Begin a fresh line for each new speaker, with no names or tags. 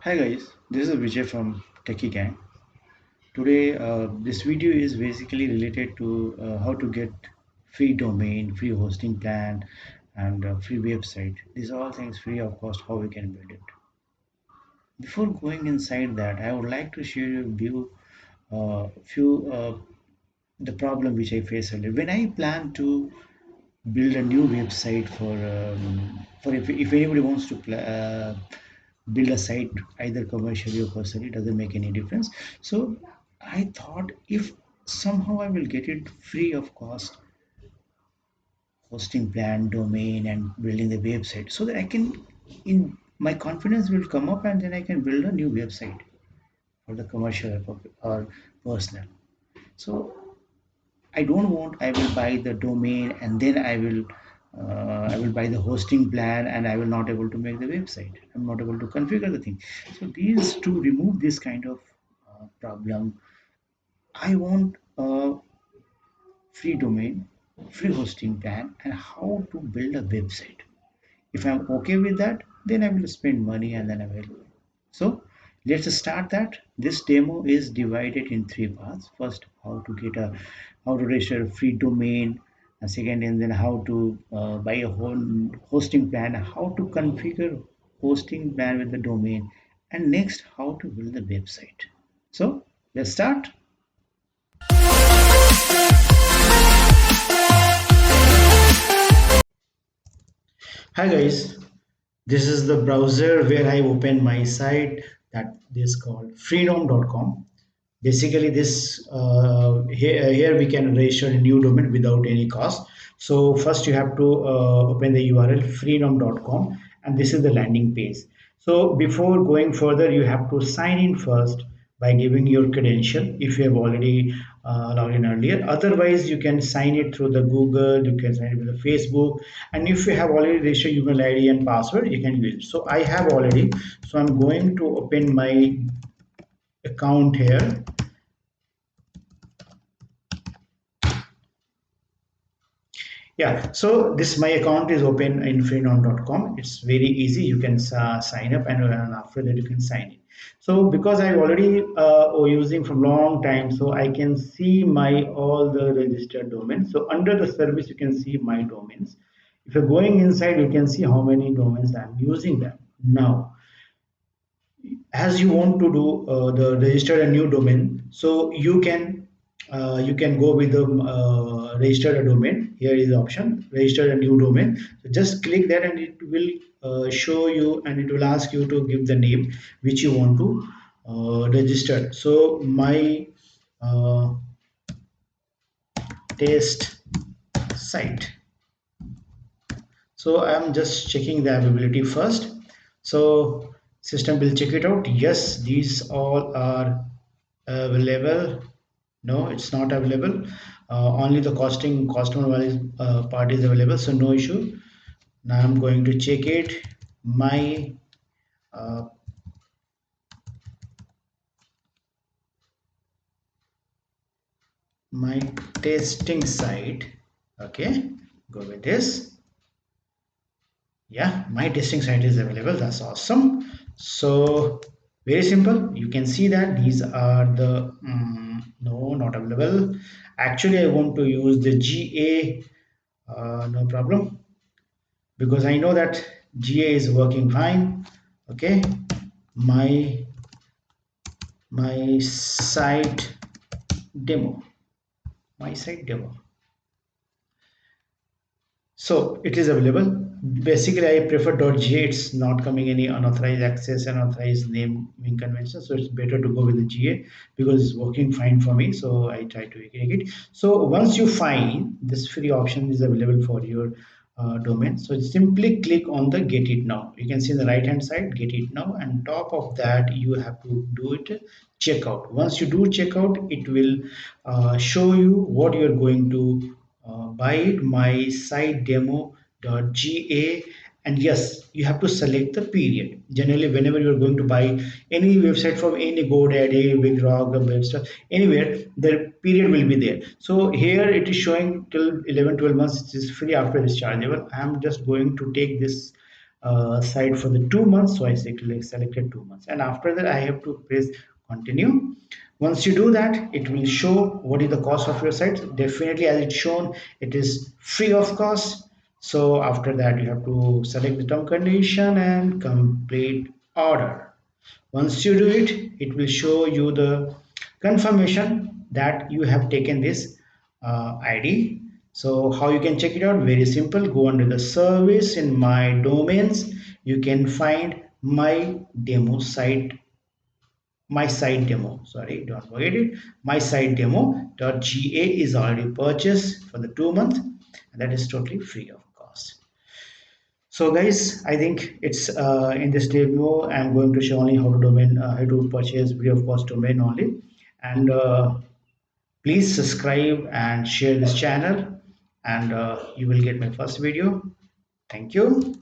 Hi guys, this is Vijay from Techie Gang. Today, this video is basically related to how to get free domain, free hosting plan, and free website. These are all things free of cost. How we can build it. Before going inside that, I would like to share a few the problem which I face earlier. When I plan to build a new website for if anybody wants to build a site either commercially or personally, doesn't make any difference. So I thought if somehow I will get it free of cost, hosting plan, domain, and building the website, so that I can, in my confidence will come up, and then I can build a new website for the commercial or personal. So I don't want I will buy the domain and then I will buy the hosting plan and I will not able to make the website. I'm not able to configure the thing. So these to remove this kind of problem, I want a free domain, free hosting plan, and how to build a website. If I'm okay with that, then I will spend money and then I will. So let's start that. This demo is divided in three parts. First, how to register a free domain. And second, and then how to buy a whole hosting plan. How to configure hosting plan with the domain, and next how to build the website. So let's start. Hi guys, this is the browser where I open my site that is called freenom.com. Basically, here we can register a new domain without any cost. So first you have to open the URL freenom.com, and this is the landing page. So before going further, you have to sign in first by giving your credential if you have already logged in earlier. Otherwise, you can sign it through the Google, you can sign it with the Facebook, and if you have already registered email ID and password, you can use it. So I have already, so I'm going to open my account here. Yeah, so this my account is open in freenom.com. It's very easy. You can sign up, and after that you can sign in. So because I already using for long time, so I can see my all the registered domains. So under the service, you can see my domains. If you're going inside, you can see how many domains I'm using them now. As you want to do the register a new domain, so you can go with the register a domain. Here is the option register a new domain. So just click that and it will show you, and it will ask you to give the name which you want to register. So my uh, test site. So I'm just checking the availability first. So system will check it out. Yes, these all are available. No, it's not available. Only the customer wise part is available, so no issue. Now I'm going to check it. Uh, my testing site. Okay, go with this. Yeah, my testing site is available. That's awesome. So very simple. You can see that these are the no, not available. Actually, I want to use the GA. No problem, because I know that GA is working fine. Okay, my my site demo, my site demo. So it is available. Basically, I prefer .ga. It's not coming any unauthorized access and authorized naming convention. So it's better to go with the GA because it's working fine for me. So I try to make it. So once you find this free option is available for your domain, so simply click on the get it now. You can see in the right hand side, get it now, and top of that you have to do it checkout. Once you do checkout, it will show you what you're going to buy it, my site demo.ga. And yes, you have to select the period. Generally, whenever you're going to buy any website from any GoDaddy, BigRock, Webster, anywhere, the period will be there. So here it is showing till 11 12 months. It is free after this chargeable. I'm just going to take this site for the 2 months. So I selected 2 months, and after that I have to press continue. Once you do that, it will show what is the cost of your site. Definitely, as it's shown, it is free of cost. So after that, you have to select the term condition and complete order. Once you do it, it will show you the confirmation that you have taken this ID. So how you can check it out? Very simple. Go under the service in my domains. You can find my demo site, my site demo. Sorry, don't forget it. My site demo.ga is already purchased for the 2 month, and that is totally free of cost. So guys, I think it's in this demo I'm going to show only how to purchase free of cost domain only, and please subscribe and share this channel, and you will get my first video. Thank you.